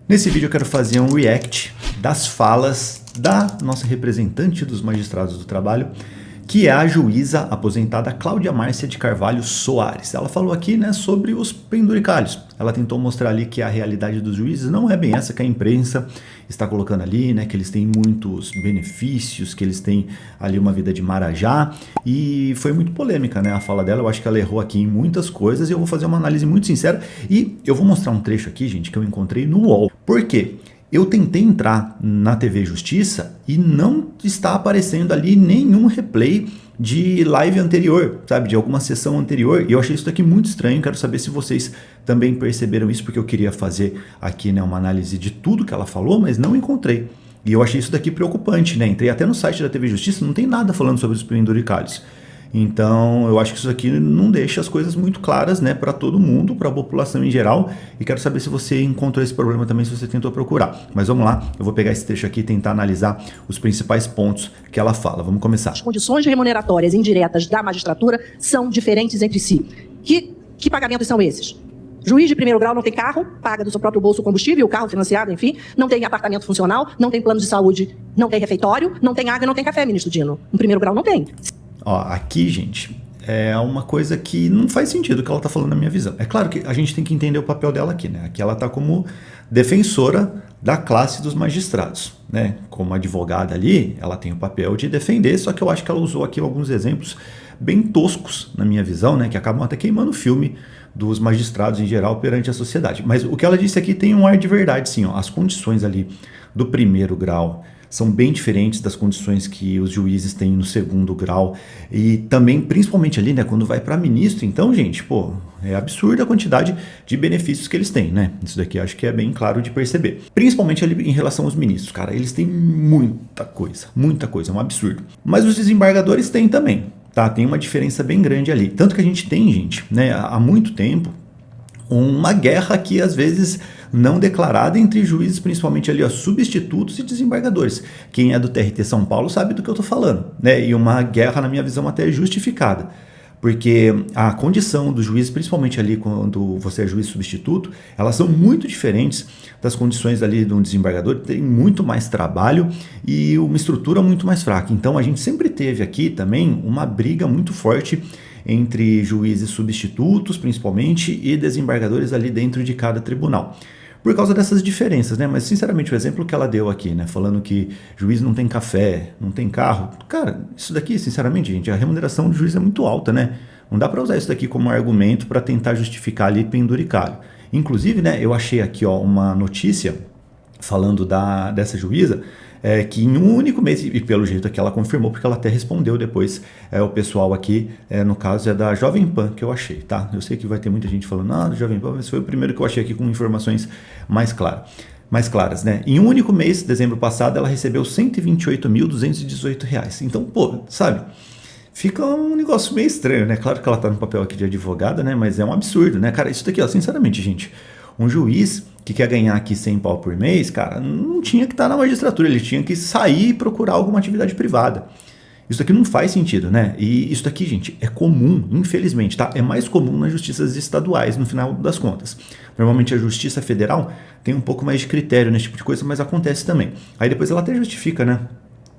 Nesse vídeo eu quero fazer um react das falas da nossa representante dos magistrados do trabalho, que é a juíza aposentada Cláudia Márcia de Carvalho Soares. Ela falou aqui, né, sobre os penduricalhos. Ela tentou mostrar ali que a realidade dos juízes não é bem essa que a imprensa está colocando ali, né, que eles têm muitos benefícios, que eles têm ali uma vida de marajá, e foi muito polêmica, né, a fala dela. Eu acho que ela errou aqui em muitas coisas e eu vou fazer uma análise muito sincera e eu vou mostrar um trecho aqui, gente, que eu encontrei no UOL. Por quê? Eu tentei entrar na TV Justiça e não está aparecendo ali nenhum replay de live anterior, sabe, de alguma sessão anterior, e eu achei isso daqui muito estranho. Quero saber se vocês também perceberam isso, porque eu queria fazer aqui, né, uma análise de tudo que ela falou, mas não encontrei. E eu achei isso daqui preocupante, né? Entrei até no site da TV Justiça, não tem nada falando sobre os penduricalhos. Então, eu acho que isso aqui não deixa as coisas muito claras, né, para todo mundo, para a população em geral, e quero saber se você encontrou esse problema também, se você tentou procurar. Mas vamos lá, eu vou pegar esse trecho aqui e tentar analisar os principais pontos que ela fala. Vamos começar. As condições remuneratórias indiretas da magistratura são diferentes entre si. Que pagamentos são esses? Juiz de primeiro grau não tem carro, paga do seu próprio bolso o combustível, o carro financiado, enfim, não tem apartamento funcional, não tem plano de saúde, não tem refeitório, não tem água e não tem café, ministro Dino. No primeiro grau não tem. Ó, aqui, gente, é uma coisa que não faz sentido o que ela está falando na minha visão. É claro que a gente tem que entender o papel dela aqui, né? Aqui ela está como defensora da classe dos magistrados, né? Como advogada ali, ela tem o papel de defender, só que eu acho que ela usou aqui alguns exemplos bem toscos, na minha visão, né? Que acabam até queimando o filme dos magistrados em geral perante a sociedade. Mas o que ela disse aqui tem um ar de verdade, sim, ó. As condições ali do primeiro grau são bem diferentes das condições que os juízes têm no segundo grau, e também, principalmente ali, né, quando vai para ministro. Então, gente, pô, é absurda a quantidade de benefícios que eles têm, né? Isso daqui acho que é bem claro de perceber. Principalmente ali em relação aos ministros, cara, eles têm muita coisa, é um absurdo. Mas os desembargadores têm também, tá? Tem uma diferença bem grande ali. Tanto que a gente tem, gente, né, há muito tempo, uma guerra que às vezes não declarada entre juízes, principalmente ali, ó, substitutos e desembargadores. Quem é do TRT São Paulo sabe do que eu tô falando, né? E uma guerra, na minha visão, até justificada. Porque a condição dos juízes, principalmente ali quando você é juiz substituto, elas são muito diferentes das condições ali de um desembargador. Tem muito mais trabalho e uma estrutura muito mais fraca. Então a gente sempre teve aqui também uma briga muito forte entre juízes substitutos, principalmente, e desembargadores ali dentro de cada tribunal, por causa dessas diferenças, né? Mas, sinceramente, o exemplo que ela deu aqui, né, falando que juiz não tem café, não tem carro, cara, isso daqui, sinceramente, gente, a remuneração do juiz é muito alta, né? Não dá para usar isso daqui como argumento para tentar justificar ali penduricalho. Inclusive, né, eu achei aqui, ó, uma notícia falando dessa juíza, que em um único mês, e pelo jeito aqui ela confirmou, porque ela até respondeu depois, o pessoal aqui, no caso é da Jovem Pan, que eu achei, tá? Eu sei que vai ter muita gente falando, da Jovem Pan, mas foi o primeiro que eu achei aqui com informações mais claras, né? Em um único mês, dezembro passado, ela recebeu R$ 128.218. Então, pô, sabe? Fica um negócio meio estranho, né? Claro que ela tá no papel aqui de advogada, né? Mas é um absurdo, né? Cara, isso daqui, ó, sinceramente, gente, um juiz que quer ganhar aqui 100 pau por mês, cara, não tinha que estar na magistratura, ele tinha que sair e procurar alguma atividade privada. Isso daqui não faz sentido, né? E isso daqui, gente, é comum, infelizmente, tá? É mais comum nas justiças estaduais, no final das contas. Normalmente a justiça federal tem um pouco mais de critério nesse tipo de coisa, mas acontece também. Aí depois ela até justifica, né?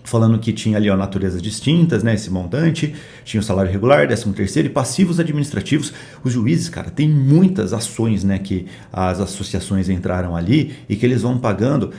Falando que tinha ali, ó, naturezas distintas, né, esse montante, tinha o salário regular, 13º e passivos administrativos. Os juízes, cara, tem muitas ações, né, que as associações entraram ali e que eles vão pagando,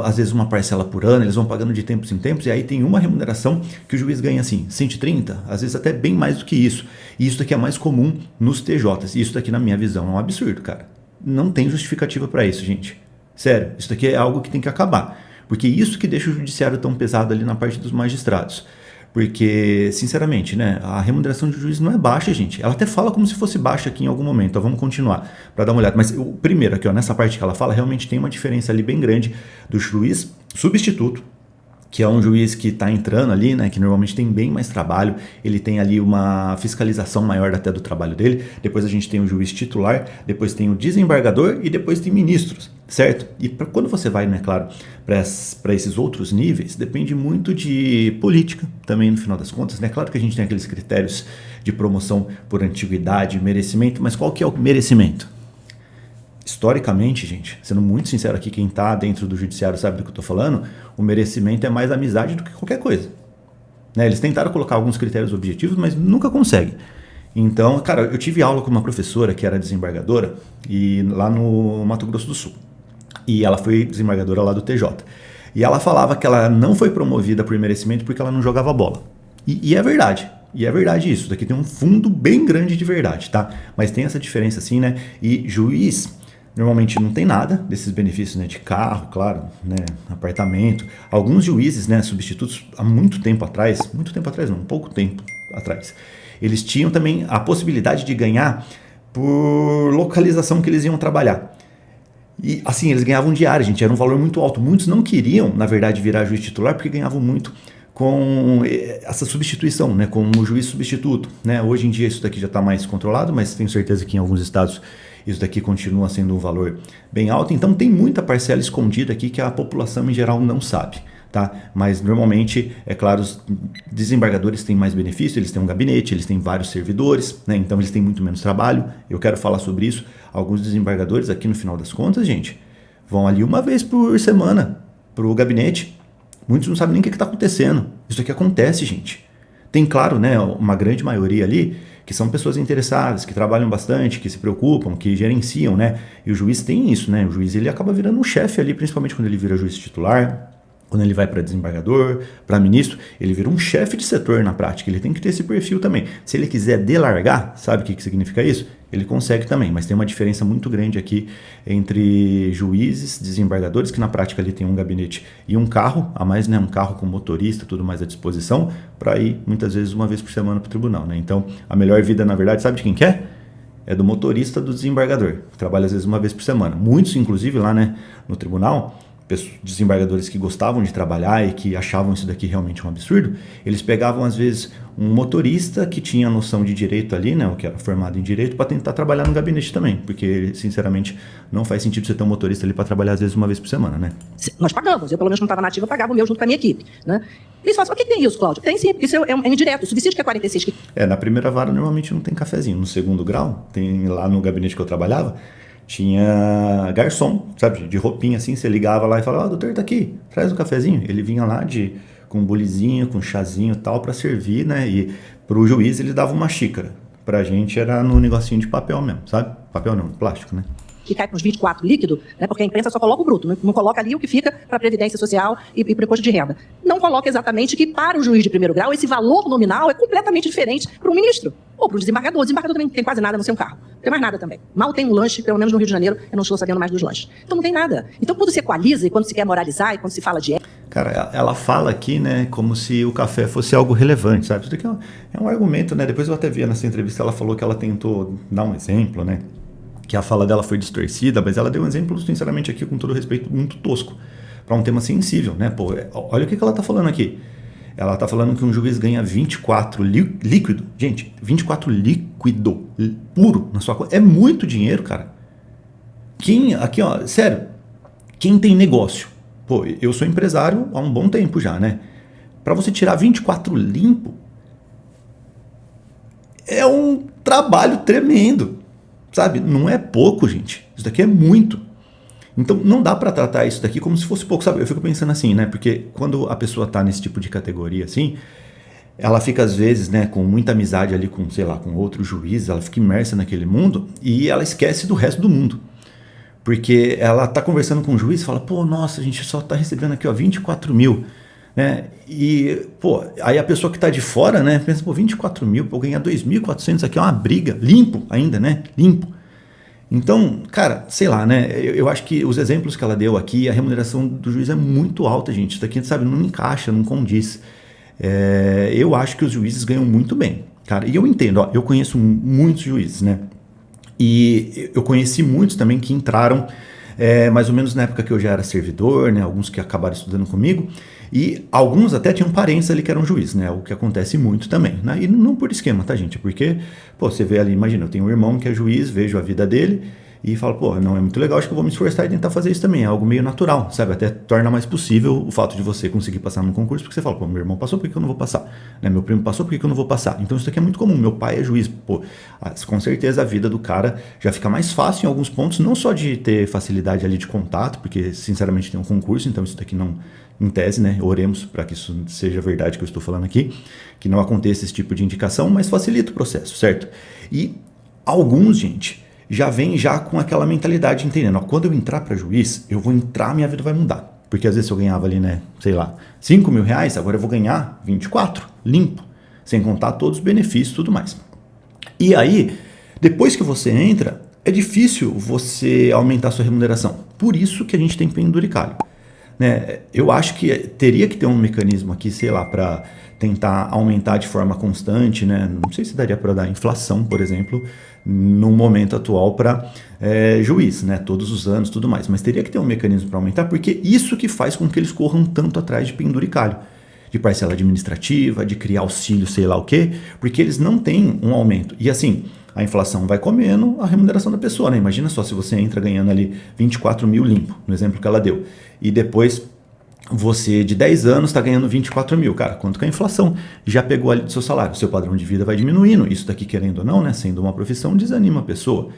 às vezes uma parcela por ano, eles vão pagando de tempos em tempos, e aí tem uma remuneração que o juiz ganha assim, 130, às vezes até bem mais do que isso. E isso daqui é mais comum nos TJs, e isso daqui, na minha visão, é um absurdo, cara. Não tem justificativa para isso, gente. Sério, isso daqui é algo que tem que acabar. Porque isso que deixa o judiciário tão pesado ali na parte dos magistrados. Porque, sinceramente, né, a remuneração de juiz não é baixa, gente. Ela até fala como se fosse baixa aqui em algum momento. Então vamos continuar para dar uma olhada. Mas o primeiro aqui, ó, nessa parte que ela fala, realmente tem uma diferença ali bem grande do juiz substituto, que é um juiz que está entrando ali, né, que normalmente tem bem mais trabalho, ele tem ali uma fiscalização maior até do trabalho dele. Depois a gente tem o juiz titular, depois tem o desembargador e depois tem ministros, certo? E quando você vai, né, claro, para esses outros níveis, depende muito de política também, no final das contas, né? Claro que a gente tem aqueles critérios de promoção por antiguidade, merecimento, mas qual que é o merecimento? historicamente, gente, sendo muito sincero aqui, quem está dentro do judiciário sabe do que eu estou falando, o merecimento é mais amizade do que qualquer coisa. Né? Eles tentaram colocar alguns critérios objetivos, mas nunca conseguem. Então, cara, eu tive aula com uma professora que era desembargadora e lá no Mato Grosso do Sul. E ela foi desembargadora lá do TJ. E ela falava que ela não foi promovida por merecimento porque ela não jogava bola. E é verdade. E é verdade isso. Daqui tem um fundo bem grande de verdade, tá? Mas tem essa diferença assim, né? E juiz normalmente não tem nada desses benefícios, né? De carro, claro, né? Apartamento. Alguns juízes, né? Substitutos há muito tempo atrás não, pouco tempo atrás, eles tinham também a possibilidade de ganhar por localização que eles iam trabalhar. E assim, eles ganhavam diária, gente, era um valor muito alto. Muitos não queriam, na verdade, virar juiz titular porque ganhavam muito com essa substituição, né, como juiz substituto. Né? Hoje em dia isso daqui já está mais controlado, mas tenho certeza que em alguns estados isso daqui continua sendo um valor bem alto. Então tem muita parcela escondida aqui que a população em geral não sabe. Tá? Mas normalmente, é claro, os desembargadores têm mais benefício, eles têm um gabinete, eles têm vários servidores, né? Então eles têm muito menos trabalho. Eu quero falar sobre isso. Alguns desembargadores aqui no final das contas, gente, vão ali uma vez por semana para o gabinete. Muitos não sabem nem o que está acontecendo. Isso aqui acontece, gente. Tem, claro, né, uma grande maioria ali que são pessoas interessadas, que trabalham bastante, que se preocupam, que gerenciam, né? E o juiz tem isso, né? O juiz ele acaba virando um chefe ali, principalmente quando ele vira juiz titular. Quando ele vai para desembargador, para ministro, ele vira um chefe de setor na prática. Ele tem que ter esse perfil também. Se ele quiser delargar, sabe o que significa isso? Ele consegue também, mas tem uma diferença muito grande aqui entre juízes, desembargadores, que na prática ali tem um gabinete e um carro, a mais, né, um carro com motorista, tudo mais à disposição, para ir muitas vezes uma vez por semana para o tribunal. Né? Então, a melhor vida, na verdade, sabe de quem quer? É do motorista do desembargador, que trabalha às vezes uma vez por semana. Muitos, inclusive, lá, né, no tribunal, desembargadores que gostavam de trabalhar e que achavam isso daqui realmente um absurdo, eles pegavam às vezes um motorista que tinha noção de direito ali, né, o que era formado em direito, para tentar trabalhar no gabinete também, porque sinceramente não faz sentido você ter um motorista ali para trabalhar às vezes uma vez por semana, né? Nós pagamos, eu pelo menos não estava nativa, eu pagava o meu junto com a minha equipe, né? Eles falam, o que tem isso, Cláudio? Tem sim, porque isso é indireto, o subsídio que é 46. Na primeira vara normalmente não tem cafezinho, no segundo grau, tem lá no gabinete que eu trabalhava, tinha garçom, sabe, de roupinha assim, você ligava lá e falava, doutor, tá aqui, traz um cafezinho. Ele vinha lá com um bulizinho, com chazinho e tal para servir, né, e pro juiz ele dava uma xícara. Pra gente era no negocinho de papel mesmo, sabe? Papel não, plástico, né? Que cai para uns 24 líquido, né, porque a imprensa só coloca o bruto, não coloca ali o que fica para a Previdência Social e para o imposto de renda. Não coloca exatamente que para o juiz de primeiro grau esse valor nominal é completamente diferente para o ministro ou para o desembargador. O desembargador também não tem quase nada no seu carro. Não tem mais nada também. Mal tem um lanche, pelo menos no Rio de Janeiro, eu não estou sabendo mais dos lanches. Então não tem nada. Então quando se equaliza e quando se quer moralizar e quando se fala de ética... Cara, ela fala aqui, né, como se o café fosse algo relevante, sabe? Isso daqui é um argumento, né? Depois eu até vi nessa entrevista, ela falou que ela tentou dar um exemplo, né? Que a fala dela foi distorcida, mas ela deu um exemplo, sinceramente, aqui, com todo respeito, muito tosco, para um tema sensível, né? Pô, olha o que ela está falando aqui. Ela está falando que um juiz ganha 24 líquido. Gente, 24 líquido, puro, na sua conta. É muito dinheiro, cara. Aqui, ó, sério, quem tem negócio? Pô, eu sou empresário há um bom tempo já, né? Para você tirar 24 limpo, é um trabalho tremendo. Sabe? Não é pouco, gente. Isso daqui é muito. Então, não dá para tratar isso daqui como se fosse pouco, sabe? Eu fico pensando assim, né? Porque quando a pessoa tá nesse tipo de categoria, assim, ela fica, às vezes, né, com muita amizade ali com, sei lá, com outro juiz, ela fica imersa naquele mundo e ela esquece do resto do mundo. Porque ela tá conversando com o juiz e fala, pô, nossa, a gente só tá recebendo aqui, ó, 24 mil. Né? E, pô, aí a pessoa que tá de fora, né, pensa, pô, 24 mil, pô, ganhar 2.400 aqui é uma briga, limpo ainda, né, limpo. Então, cara, sei lá, né, eu acho que os exemplos que ela deu aqui, a remuneração do juiz é muito alta, gente, isso daqui, sabe, não encaixa, não condiz. Eu acho que os juízes ganham muito bem, cara, e eu entendo, ó, eu conheço muitos juízes, né, e eu conheci muitos também que entraram mais ou menos na época que eu já era servidor, né, alguns que acabaram estudando comigo, e alguns até tinham parentes ali que eram juízes, né, o que acontece muito também, né, e não por esquema, tá, gente, porque, pô, você vê ali, imagina, eu tenho um irmão que é juiz, vejo a vida dele, e fala, pô, não é muito legal, acho que eu vou me esforçar e tentar fazer isso também, é algo meio natural, sabe? Até torna mais possível o fato de você conseguir passar num concurso, porque você fala, pô, meu irmão passou, por que eu não vou passar? Né? Meu primo passou, por que eu não vou passar? Então isso aqui é muito comum, meu pai é juiz, pô, com certeza a vida do cara já fica mais fácil em alguns pontos, não só de ter facilidade ali de contato, porque sinceramente tem um concurso, então isso daqui não, em tese, né, oremos para que isso seja verdade que eu estou falando aqui, que não aconteça esse tipo de indicação, mas facilita o processo, certo? E alguns, gente, já vem já com aquela mentalidade, entendendo, ó, quando eu entrar para juiz, eu vou entrar, minha vida vai mudar. Porque às vezes eu ganhava ali, né, sei lá, 5 mil reais, agora eu vou ganhar 24, limpo, sem contar todos os benefícios e tudo mais. E aí, depois que você entra, é difícil você aumentar a sua remuneração. Por isso que a gente tem penduricalho. Né? Eu acho que teria que ter um mecanismo aqui, sei lá, para tentar aumentar de forma constante, né? Não sei se daria para dar inflação, por exemplo, no momento atual para juiz, né? Todos os anos, tudo mais. Mas teria que ter um mecanismo para aumentar, porque isso que faz com que eles corram tanto atrás de penduricalho, de parcela administrativa, de criar auxílio, sei lá o quê, porque eles não têm um aumento. E assim, a inflação vai comendo a remuneração da pessoa, né? Imagina só se você entra ganhando ali 24 mil limpo, no exemplo que ela deu, e depois você de 10 anos está ganhando 24 mil, cara, quanto que a inflação já pegou ali do seu salário? Seu padrão de vida vai diminuindo, isso daqui querendo ou não, né? Sendo uma profissão, desanima a pessoa.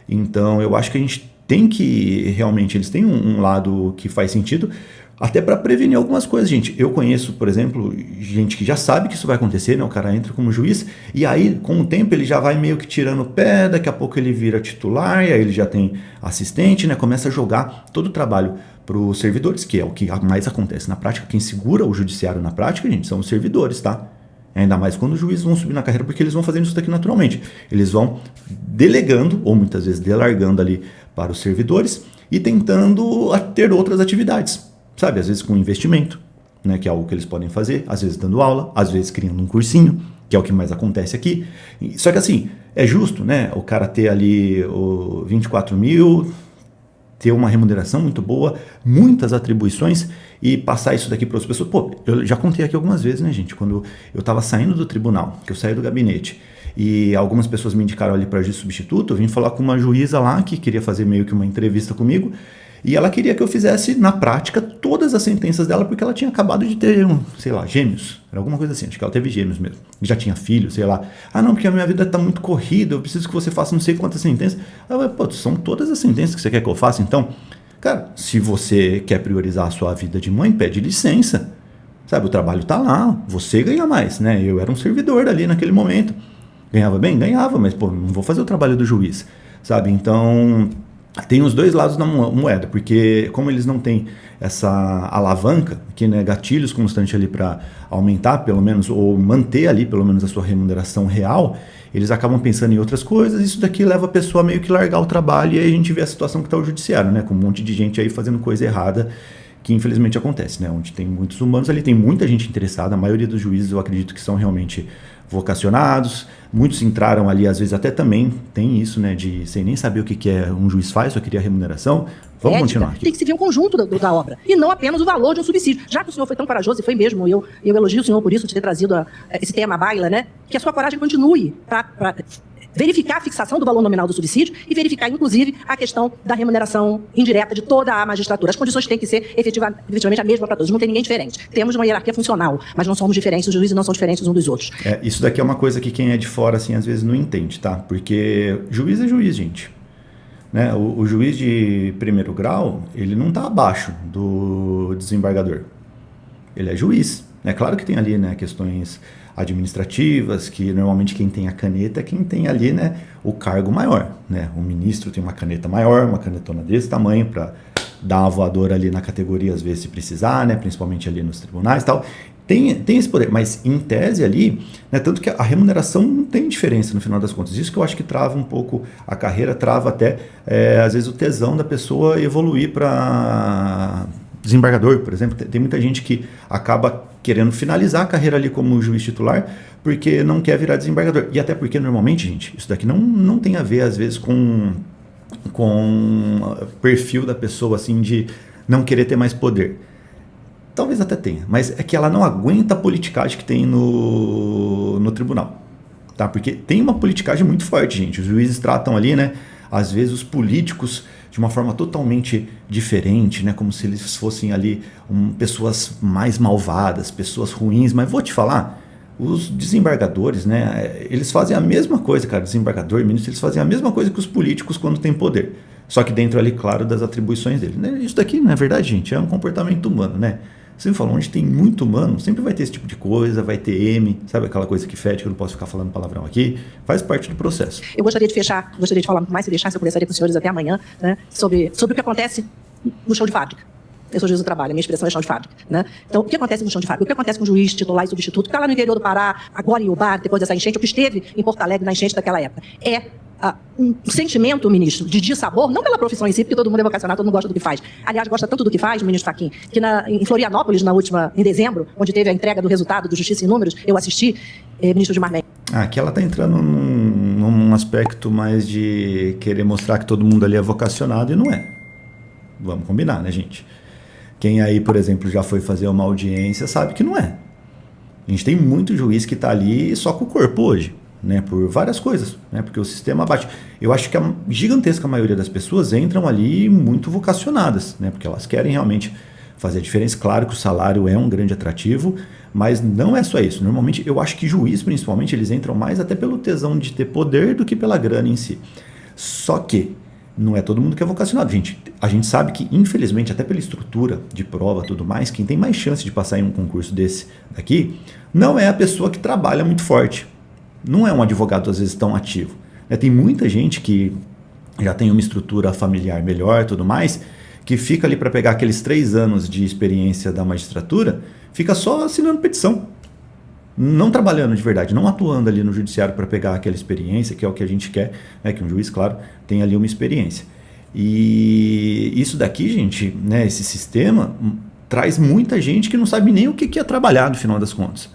Então eu acho que a gente tem que, realmente, eles têm um lado que faz sentido, até para prevenir algumas coisas, gente. Eu conheço, por exemplo, gente que já sabe que isso vai acontecer, né? O cara entra como juiz e aí, com o tempo, ele já vai meio que tirando o pé, daqui a pouco ele vira titular, e aí ele já tem assistente, né? Começa a jogar todo o trabalho para os servidores, que é o que mais acontece na prática. Quem segura o judiciário na prática, gente, são os servidores, tá? Ainda mais quando os juízes vão subir na carreira, porque eles vão fazendo isso daqui naturalmente. Eles vão delegando, ou muitas vezes delargando ali para os servidores e tentando ter outras atividades. Sabe, às vezes com investimento, né, que é algo que eles podem fazer, às vezes dando aula, às vezes criando um cursinho, que é o que mais acontece aqui. Só que assim, é justo, né, o cara ter ali o 24 mil, ter uma remuneração muito boa, muitas atribuições e passar isso daqui para outras pessoas. Pô, eu já contei aqui algumas vezes, né, gente, quando eu estava saindo do tribunal, que eu saí do gabinete, e algumas pessoas me indicaram ali para juiz substituto, eu vim falar com uma juíza lá que queria fazer meio que uma entrevista comigo, e ela queria que eu fizesse, na prática, todas as sentenças dela, porque ela tinha acabado de ter, sei lá, gêmeos. Era alguma coisa assim, acho que ela teve gêmeos mesmo. Já tinha filho, sei lá. Ah, não, porque a minha vida está muito corrida, eu preciso que você faça não sei quantas sentenças. Eu falei, pô, são todas as sentenças que você quer que eu faça, então? Cara, se você quer priorizar a sua vida de mãe, pede licença. Sabe, o trabalho está lá, você ganha mais, né? Eu era um servidor ali naquele momento. Ganhava bem? Ganhava, mas, pô, não vou fazer o trabalho do juiz, sabe? Então, tem os dois lados da moeda, porque como eles não têm essa alavanca, que né, gatilhos constantes ali para aumentar, pelo menos, ou manter ali, pelo menos, a sua remuneração real, eles acabam pensando em outras coisas, isso daqui leva a pessoa a meio que largar o trabalho, e aí a gente vê a situação que está o judiciário, né? Com um monte de gente aí fazendo coisa errada, que infelizmente acontece, né? Onde tem muitos humanos, ali tem muita gente interessada, a maioria dos juízes eu acredito que são realmente vocacionados, muitos entraram ali, às vezes até também tem isso, né, de sem nem saber o que é um juiz faz, só queria remuneração. Vamos continuar aqui. Tem que se ver um conjunto da obra, e não apenas o valor de um subsídio. Já que o senhor foi tão corajoso, e foi mesmo, eu elogio o senhor por isso, de ter trazido esse tema à baila, né, que a sua coragem continue para verificar a fixação do valor nominal do subsídio e verificar, inclusive, a questão da remuneração indireta de toda a magistratura. As condições têm que ser efetivamente a mesma para todos, não tem ninguém diferente. Temos uma hierarquia funcional, mas não somos diferentes, os juízes não são diferentes uns dos outros. Isso daqui é uma coisa que quem é de fora, assim, às vezes não entende, tá? Porque juiz é juiz, gente. Né? O juiz de primeiro grau, ele não está abaixo do desembargador. Ele é juiz. É claro que tem ali, né, questões administrativas, que normalmente quem tem a caneta é quem tem ali, né, o cargo maior, né? O ministro tem uma caneta maior, uma canetona desse tamanho para dar uma voadora ali na categoria, às vezes se precisar, né, principalmente ali nos tribunais e tal. Tem esse poder, mas em tese ali, né, tanto que a remuneração não tem diferença no final das contas. Isso que eu acho que trava um pouco a carreira, trava até, às vezes, o tesão da pessoa evoluir para desembargador, por exemplo. Tem muita gente que acaba querendo finalizar a carreira ali como juiz titular porque não quer virar desembargador. E até porque, normalmente, gente, isso daqui não tem a ver, às vezes, com o perfil da pessoa, assim, de não querer ter mais poder. Talvez até tenha, mas é que ela não aguenta a politicagem que tem no tribunal. Tá? Porque tem uma politicagem muito forte, gente. Os juízes tratam ali, né, às vezes os políticos de uma forma totalmente diferente, né? Como se eles fossem ali pessoas mais malvadas, pessoas ruins. Mas vou te falar, os desembargadores, né? Eles fazem a mesma coisa, cara. Desembargador e ministro, eles fazem a mesma coisa que os políticos quando têm poder. Só que dentro ali, claro, das atribuições deles. Isso daqui, na verdade, gente, é um comportamento humano, né? Você me falou, onde tem muito humano, sempre vai ter esse tipo de coisa, vai ter M, sabe aquela coisa que fede, que eu não posso ficar falando palavrão aqui, faz parte do processo. Eu gostaria de falar mais, se deixar, se eu conversaria com os senhores até amanhã, né, sobre o que acontece no chão de fábrica. Eu sou juiz do trabalho, a minha expressão é chão de fábrica, né? Então, o que acontece no chão de fábrica? O que acontece com o juiz titular e substituto, que está lá no interior do Pará, agora em Ubar, depois dessa enchente, o que esteve em Porto Alegre na enchente daquela época? É um sentimento, ministro, de dissabor, não pela profissão em si, porque todo mundo é vocacionado, todo mundo gosta do que faz. Aliás, gosta tanto do que faz, ministro Fachin, que em Florianópolis, em dezembro, onde teve a entrega do resultado do Justiça em Números, eu assisti, ministro Gilmar Mendes. Aqui ela está entrando num aspecto mais de querer mostrar que todo mundo ali é vocacionado e não é. Vamos combinar, né, gente? Quem aí, por exemplo, já foi fazer uma audiência sabe que não é. A gente tem muito juiz que está ali só com o corpo hoje, né, por várias coisas, né, porque o sistema bate. Eu acho que a gigantesca maioria das pessoas entram ali muito vocacionadas, né, porque elas querem realmente fazer a diferença. Claro que o salário é um grande atrativo, mas não é só isso. Normalmente, eu acho que juiz, principalmente, eles entram mais até pelo tesão de ter poder do que pela grana em si. Só que não é todo mundo que é vocacionado, gente. A gente sabe que, infelizmente, até pela estrutura de prova e tudo mais, quem tem mais chance de passar em um concurso desse daqui não é a pessoa que trabalha muito forte. Não é um advogado, às vezes, tão ativo. Tem muita gente que já tem uma estrutura familiar melhor e tudo mais, que fica ali para pegar aqueles 3 anos de experiência da magistratura, fica só assinando petição. Não trabalhando de verdade, não atuando ali no judiciário para pegar aquela experiência, que é o que a gente quer, né, que um juiz, claro, tenha ali uma experiência. E isso daqui, gente, né, esse sistema traz muita gente que não sabe nem o que é trabalhar, no final das contas.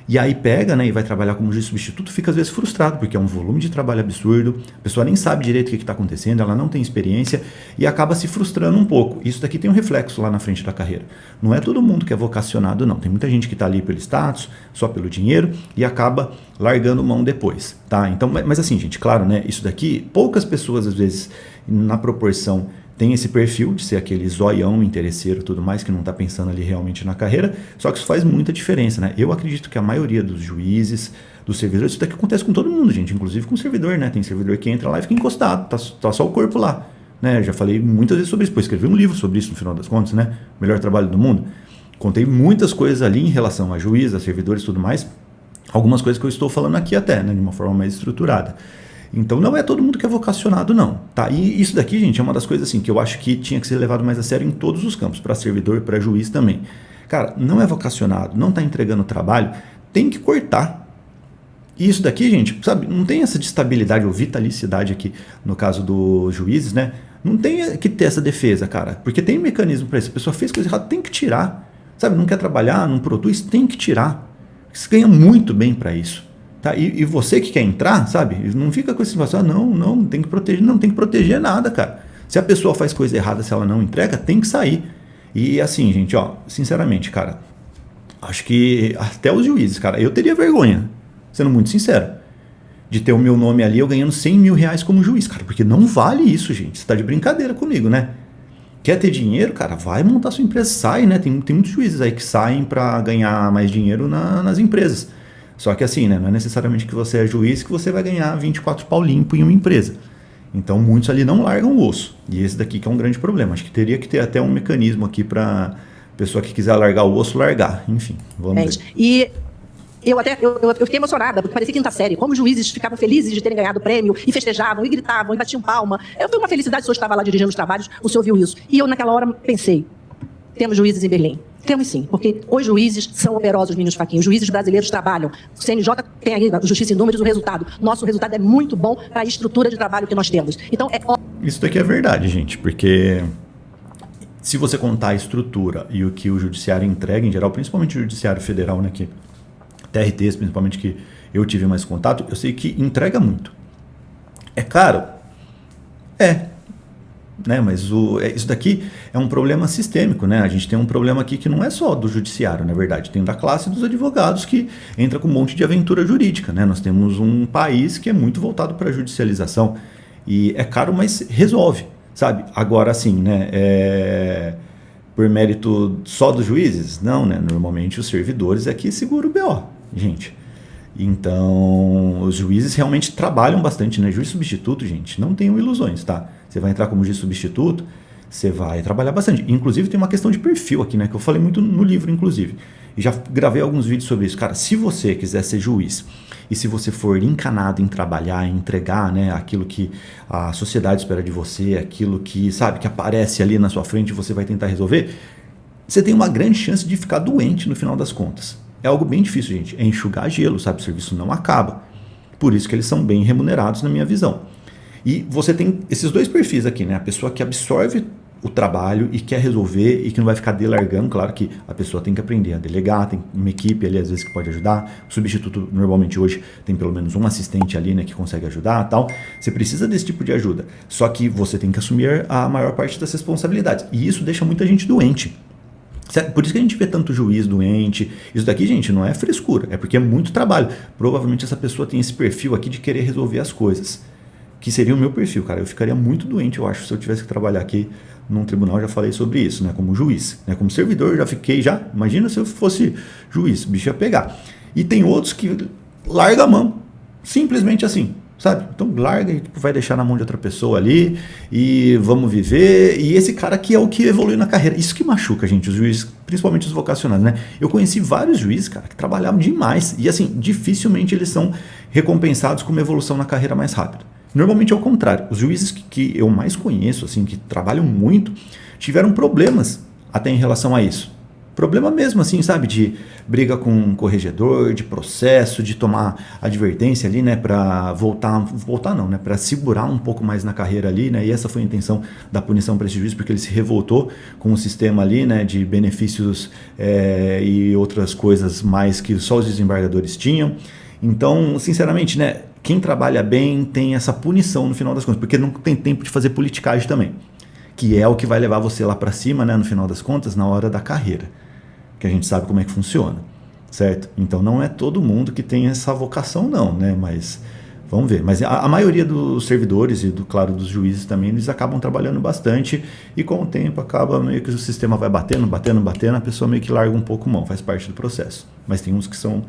E aí pega, né, e vai trabalhar como juiz substituto, fica às vezes frustrado, porque é um volume de trabalho absurdo, a pessoa nem sabe direito o que está acontecendo, ela não tem experiência e acaba se frustrando um pouco. Isso daqui tem um reflexo lá na frente da carreira. Não é todo mundo que é vocacionado, não. Tem muita gente que está ali pelo status, só pelo dinheiro e acaba largando mão depois, tá? Então, mas assim, gente, claro, né, isso daqui, poucas pessoas às vezes, na proporção, tem esse perfil de ser aquele zoião, interesseiro e tudo mais, que não está pensando ali realmente na carreira, só que isso faz muita diferença, né? Eu acredito que a maioria dos juízes, dos servidores, isso daqui acontece com todo mundo, gente, inclusive com o servidor, né? Tem servidor que entra lá e fica encostado, tá só o corpo lá, né? Já falei muitas vezes sobre isso, depois escrevi um livro sobre isso no final das contas, né? Melhor trabalho do mundo. Contei muitas coisas ali em relação a juízes, a servidores e tudo mais, algumas coisas que eu estou falando aqui até, né? De uma forma mais estruturada. Então não é todo mundo que é vocacionado, não. Tá? E isso daqui, gente, é uma das coisas assim que eu acho que tinha que ser levado mais a sério em todos os campos, para servidor e para juiz também. Cara, não é vocacionado, não está entregando trabalho, tem que cortar. E isso daqui, gente, sabe, não tem essa de estabilidade ou vitalicidade aqui, no caso dos juízes, né? Não tem que ter essa defesa, cara, porque tem um mecanismo para isso. A pessoa fez coisa errada, tem que tirar. Sabe, não quer trabalhar, não produz, tem que tirar. Você ganha muito bem para isso. Tá? E você que quer entrar, sabe? Não fica com essa situação, não, tem que proteger. Não tem que proteger nada, cara. Se a pessoa faz coisa errada, se ela não entrega, tem que sair. E assim, gente, ó, sinceramente, cara, acho que até os juízes, cara, eu teria vergonha, sendo muito sincero, de ter o meu nome ali, eu ganhando 100 mil reais como juiz, cara, porque não vale isso, gente. Você tá de brincadeira comigo, né? Quer ter dinheiro, cara, vai montar sua empresa, sai, né? Tem muitos juízes aí que saem para ganhar mais dinheiro nas empresas. Só que assim, né, não é necessariamente que você é juiz que você vai ganhar 24 pau limpo em uma empresa. Então muitos ali não largam o osso. E esse daqui que é um grande problema. Acho que teria que ter até um mecanismo aqui para pessoa que quiser largar o osso, largar. Enfim, vamos ver. E eu fiquei emocionada, porque parecia quinta série. Como os juízes ficavam felizes de terem ganhado o prêmio, e festejavam, e gritavam, e batiam palma. Foi uma felicidade, o senhor estava lá dirigindo os trabalhos, o senhor viu isso. E eu naquela hora pensei, temos juízes em Berlim. Temos sim, porque os juízes são operosos, ministro Fachin. Os juízes brasileiros trabalham. O CNJ tem aí, a Justiça em Números, o resultado. Nosso resultado é muito bom para a estrutura de trabalho que nós temos. Então, isso daqui é verdade, gente, porque se você contar a estrutura e o que o judiciário entrega em geral, principalmente o judiciário federal, né, que TRTs, principalmente, que eu tive mais contato, eu sei que entrega muito. É caro? É. Né, mas isso daqui é um problema sistêmico, né? A gente tem um problema aqui que não é só do judiciário, na verdade, tem da classe dos advogados que entra com um monte de aventura jurídica, né? Nós temos um país que é muito voltado para a judicialização E é caro, mas resolve, sabe? Agora, assim, né? Por mérito só dos juízes? Não, né? Normalmente os servidores é que segura o BO, gente. Então, os juízes realmente trabalham bastante, né? Juiz substituto, gente, não tenham ilusões, tá? Você vai entrar como juiz substituto, você vai trabalhar bastante. Inclusive, tem uma questão de perfil aqui, né? Que eu falei muito no livro, inclusive. E já gravei alguns vídeos sobre isso. Cara, se você quiser ser juiz e se você for encanado em trabalhar, em entregar, né, aquilo que a sociedade espera de você, aquilo que, sabe, que aparece ali na sua frente e você vai tentar resolver, você tem uma grande chance de ficar doente no final das contas. É algo bem difícil, gente. É enxugar gelo, sabe? O serviço não acaba. Por isso que eles são bem remunerados, na minha visão. E você tem esses dois perfis aqui, né? A pessoa que absorve o trabalho e quer resolver e que não vai ficar delargando. Claro que a pessoa tem que aprender a delegar, tem uma equipe ali às vezes que pode ajudar. O substituto normalmente hoje tem pelo menos um assistente ali, né, que consegue ajudar, tal. Você precisa desse tipo de ajuda. Só que você tem que assumir a maior parte das responsabilidades. E isso deixa muita gente doente. Por isso que a gente vê tanto juiz doente. Isso daqui, gente, não é frescura, é porque é muito trabalho. Provavelmente essa pessoa tem esse perfil aqui de querer resolver as coisas, que seria o meu perfil, cara. Eu ficaria muito doente, eu acho, se eu tivesse que trabalhar aqui num tribunal. Já falei sobre isso, né? Como juiz, né? Como servidor eu já fiquei, imagina se eu fosse juiz, o bicho ia pegar. E tem outros que larga a mão, simplesmente assim, sabe? Então larga e vai deixar na mão de outra pessoa ali e vamos viver. E esse cara aqui é o que evolui na carreira. Isso que machuca, gente, os juízes, principalmente os vocacionados, né? Eu conheci vários juízes, cara, que trabalhavam demais e assim, dificilmente eles são recompensados com uma evolução na carreira mais rápida. Normalmente é o contrário. Os juízes que eu mais conheço, assim, que trabalham muito, tiveram problemas até em relação a isso. Problema mesmo, assim, sabe? De briga com o corregedor, de processo, de tomar advertência ali, né? Para voltar não, né? Para segurar um pouco mais na carreira ali, né? E essa foi a intenção da punição para esse juiz, porque ele se revoltou com o sistema ali, né? De benefícios e outras coisas mais que só os desembargadores tinham. Então, sinceramente, né? Quem trabalha bem tem essa punição no final das contas, porque não tem tempo de fazer politicagem também, que é o que vai levar você lá para cima, né, no final das contas, na hora da carreira, que a gente sabe como é que funciona, certo? Então não é todo mundo que tem essa vocação não, né, mas vamos ver. Mas a maioria dos servidores e, claro, dos juízes também, eles acabam trabalhando bastante e com o tempo acaba meio que o sistema vai batendo, a pessoa meio que larga um pouco mão, faz parte do processo. Mas tem uns que são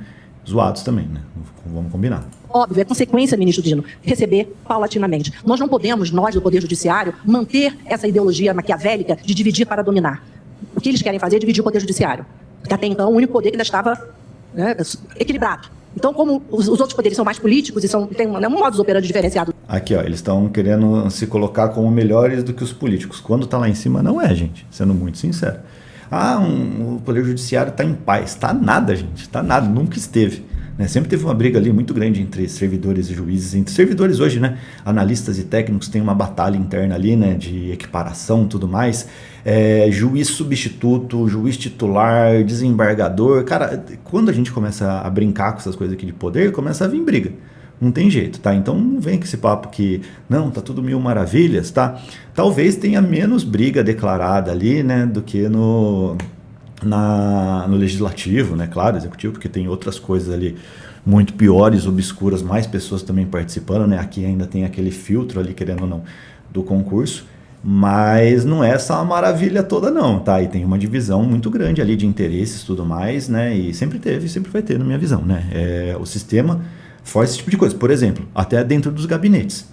zoados também, né? Vamos combinar. Óbvio, é consequência, ministro Dino, receber paulatinamente. Nós não podemos, nós do Poder Judiciário, manter essa ideologia maquiavélica de dividir para dominar. O que eles querem fazer é dividir o Poder Judiciário. Porque até então o único poder que ainda estava, né, equilibrado. Então, como os outros poderes são mais políticos e têm um modus operandi diferenciado. Aqui, ó, eles estão querendo se colocar como melhores do que os políticos. Quando está lá em cima, não é, gente. Sendo muito sincero. O Poder Judiciário está em paz. Está nada, gente. Está nada. Nunca esteve. Né? Sempre teve uma briga ali muito grande entre servidores e juízes. Entre servidores hoje, né? Analistas e técnicos têm uma batalha interna ali, né? De equiparação e tudo mais. Juiz substituto, juiz titular, desembargador. Cara, quando a gente começa a brincar com essas coisas aqui de poder, começa a vir briga. Não tem jeito, tá? Então não vem com esse papo que, não, tá tudo mil maravilhas, tá? Talvez tenha menos briga declarada ali, né, do que no legislativo, né, claro, executivo, porque tem outras coisas ali muito piores, obscuras, mais pessoas também participando, né? Aqui ainda tem aquele filtro ali, querendo ou não, do concurso, mas não é essa maravilha toda não, tá? E tem uma divisão muito grande ali de interesses e tudo mais, né? E sempre teve, sempre vai ter, na minha visão, né? O sistema faz esse tipo de coisa. Por exemplo, até dentro dos gabinetes,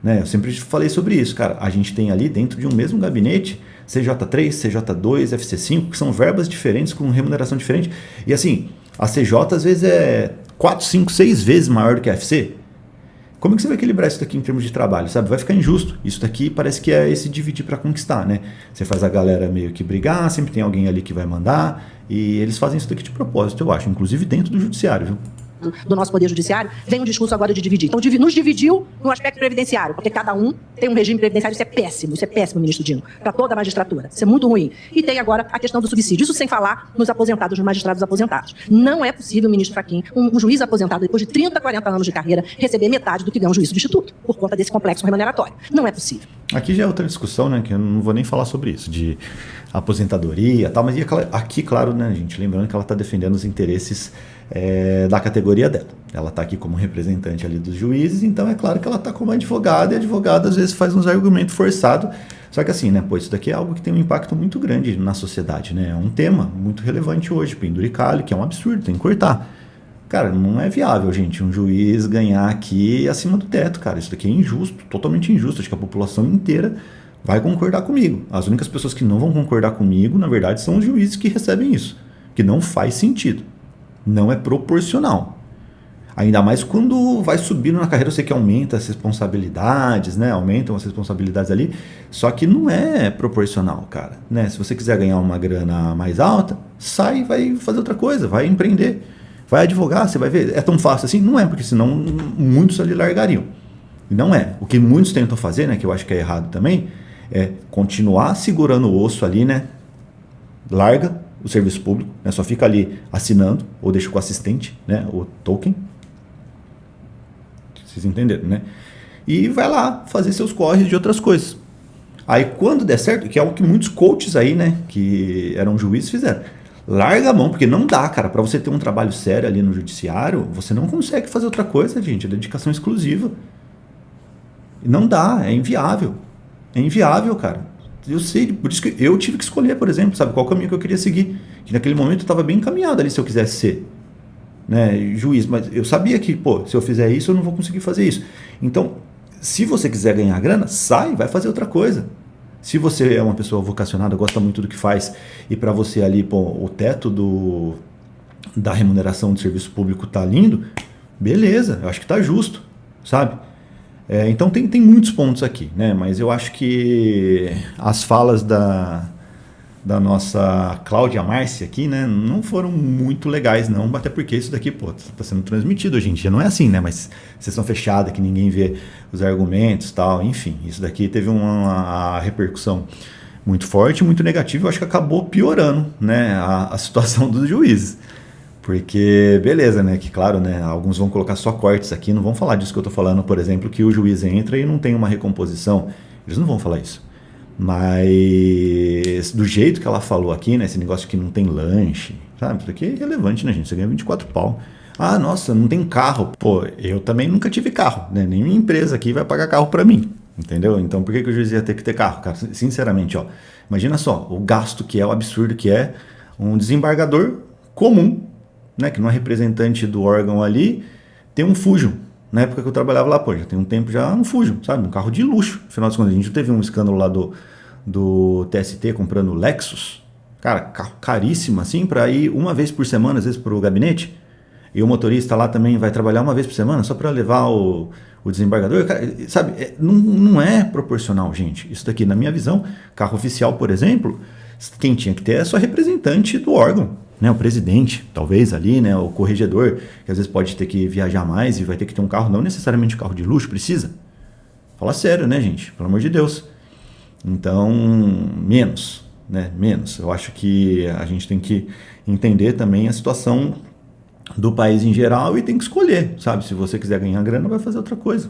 né? Eu sempre falei sobre isso, cara. A gente tem ali dentro de um mesmo gabinete CJ3, CJ2, FC5, que são verbas diferentes com remuneração diferente. E assim, a CJ às vezes é 4, 5, 6 vezes maior do que a FC. Como é que você vai equilibrar isso daqui em termos de trabalho, sabe? Vai ficar injusto. Isso daqui parece que é esse dividir para conquistar, né? Você faz a galera meio que brigar, sempre tem alguém ali que vai mandar, e eles fazem isso daqui de propósito, eu acho, inclusive dentro do judiciário, viu? Do nosso Poder Judiciário, vem um discurso agora de dividir. Então, nos dividiu no aspecto previdenciário, porque cada um tem um regime previdenciário. Isso é péssimo, ministro Dino, para toda a magistratura. Isso é muito ruim. E tem agora a questão do subsídio. Isso sem falar nos aposentados, nos magistrados aposentados. Não é possível, ministro Fachin, um juiz aposentado depois de 30, 40 anos de carreira, receber metade do que ganha um juiz substituto, por conta desse complexo remuneratório. Não é possível. Aqui já é outra discussão, né, que eu não vou nem falar sobre isso, de aposentadoria e tal, mas aqui, claro, né, gente, lembrando que ela está defendendo os interesses da categoria dela. Ela está aqui como representante ali dos juízes, então é claro que ela está como advogada, e a advogada às vezes faz uns argumentos forçados, só que assim, né, pô, isso daqui é algo que tem um impacto muito grande na sociedade, né, é um tema muito relevante hoje, penduricalho, que é um absurdo, tem que cortar. Cara, não é viável, gente, um juiz ganhar aqui acima do teto, cara, isso daqui é injusto, totalmente injusto, acho que a população inteira vai concordar comigo. As únicas pessoas que não vão concordar comigo, na verdade, são os juízes que recebem isso, que não faz sentido. Não é proporcional. Ainda mais quando vai subindo na carreira, eu sei que aumenta as responsabilidades, né? Aumentam as responsabilidades ali, só que não é proporcional, cara. Né? Se você quiser ganhar uma grana mais alta, sai e vai fazer outra coisa, vai empreender, vai advogar, você vai ver. É tão fácil assim? Não é, porque senão muitos ali largariam. E não é. O que muitos tentam fazer, né, que eu acho que é errado também, é continuar segurando o osso ali, né? Larga o serviço público, né? Só fica ali assinando, ou deixa com o assistente, né? O token. Vocês entenderam, né? E vai lá fazer seus corres de outras coisas. Aí quando der certo, que é o que muitos coaches aí, né? Que eram juízes fizeram. Larga a mão, porque não dá, cara. Para você ter um trabalho sério ali no judiciário, você não consegue fazer outra coisa, gente. É dedicação exclusiva. Não dá, é inviável. É inviável, cara. Eu sei, por isso que eu tive que escolher, por exemplo, sabe, qual caminho que eu queria seguir. Que naquele momento eu estava bem encaminhado ali se eu quisesse ser, né, juiz, mas eu sabia que, pô, se eu fizer isso eu não vou conseguir fazer isso. Então, se você quiser ganhar grana, sai, vai fazer outra coisa. Se você é uma pessoa vocacionada, gosta muito do que faz e para você ali, pô, o teto da remuneração do serviço público tá lindo, beleza, eu acho que tá justo, sabe? Então tem muitos pontos aqui, né? Mas eu acho que as falas da nossa Cláudia Márcia aqui, né, não foram muito legais, não, até porque isso daqui, pô, tá sendo transmitido hoje em dia, não é assim, né, mas sessão fechada, que ninguém vê os argumentos e tal, enfim, isso daqui teve uma repercussão muito forte, muito negativa, eu acho que acabou piorando, né, a situação dos juízes. Porque, beleza, né, que claro, né, alguns vão colocar só cortes aqui, não vão falar disso que eu tô falando, por exemplo, que o juiz entra e não tem uma recomposição, eles não vão falar isso. Mas do jeito que ela falou aqui, né, esse negócio que não tem lanche, sabe, isso aqui é relevante, né, gente, você ganha 24 pau. Ah, nossa, não tem carro. Pô, eu também nunca tive carro, né, nem minha empresa aqui vai pagar carro pra mim, entendeu? Então por que o juiz ia ter que ter carro, cara? Sinceramente, ó, imagina só, o gasto que é, o absurdo que é um desembargador comum, né, que não é representante do órgão ali, tem um Fusion. Na época que eu trabalhava lá, pô, já tem um tempo já, um Fusion, sabe? Um carro de luxo. Afinal das contas, a gente teve um escândalo lá do TST comprando Lexus. Cara, carro caríssimo, assim, para ir uma vez por semana, às vezes, pro gabinete. E o motorista lá também vai trabalhar uma vez por semana só para levar o desembargador. Cara, sabe, não é proporcional, gente. Isso daqui, na minha visão, carro oficial, por exemplo, quem tinha que ter é só representante do órgão. Né, o presidente, talvez ali, né, o corregedor, que às vezes pode ter que viajar mais e vai ter que ter um carro, não necessariamente um carro de luxo, precisa. Fala sério, né, gente? Pelo amor de Deus. Então, menos, né, menos. Eu acho que a gente tem que entender também a situação do país em geral e tem que escolher, sabe? Se você quiser ganhar grana, vai fazer outra coisa.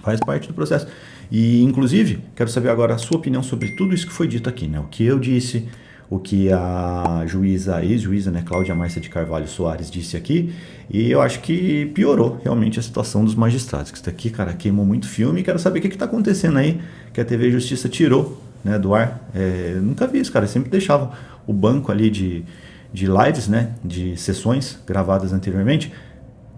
Faz parte do processo. E, inclusive, quero saber agora a sua opinião sobre tudo isso que foi dito aqui, né? O que eu disse, o que a ex-juíza, né, Cláudia Márcia de Carvalho Soares disse aqui, e eu acho que piorou realmente a situação dos magistrados, que isso daqui, cara, queimou muito filme, e quero saber o que está acontecendo aí, que a TV Justiça tirou, né, do ar. Nunca vi isso, cara, sempre deixavam o banco ali de lives, né, de sessões gravadas anteriormente.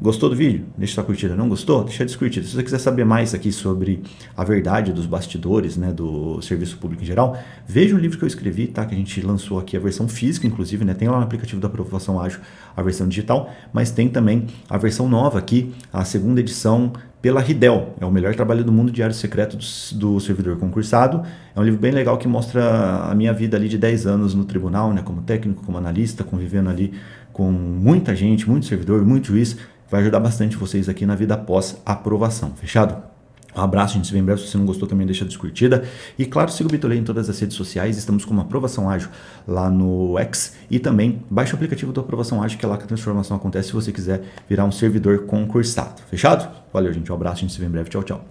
Gostou do vídeo? Deixa sua curtida. Não gostou? Deixa descurtida. Se você quiser saber mais aqui sobre a verdade dos bastidores, né, do serviço público em geral, veja o livro que eu escrevi, tá? Que a gente lançou aqui a versão física, inclusive, né? Tem lá no aplicativo da Aprovação Ágil a versão digital, mas tem também a versão nova aqui, a segunda edição pela Ridel. É o melhor trabalho do mundo, Diário Secreto do Servidor Concursado. É um livro bem legal que mostra a minha vida ali de 10 anos no tribunal, né? Como técnico, como analista, convivendo ali com muita gente, muito servidor, muito juiz. Vai ajudar bastante vocês aqui na vida após aprovação. Fechado? Um abraço, a gente se vê em breve. Se você não gostou, também deixa a descurtida. E claro, siga o Bitolei em todas as redes sociais. Estamos com uma Aprovação Ágil lá no X. E também baixe o aplicativo da Aprovação Ágil, que é lá que a transformação acontece se você quiser virar um servidor concursado. Fechado? Valeu, gente. Um abraço, a gente se vê em breve. Tchau, tchau.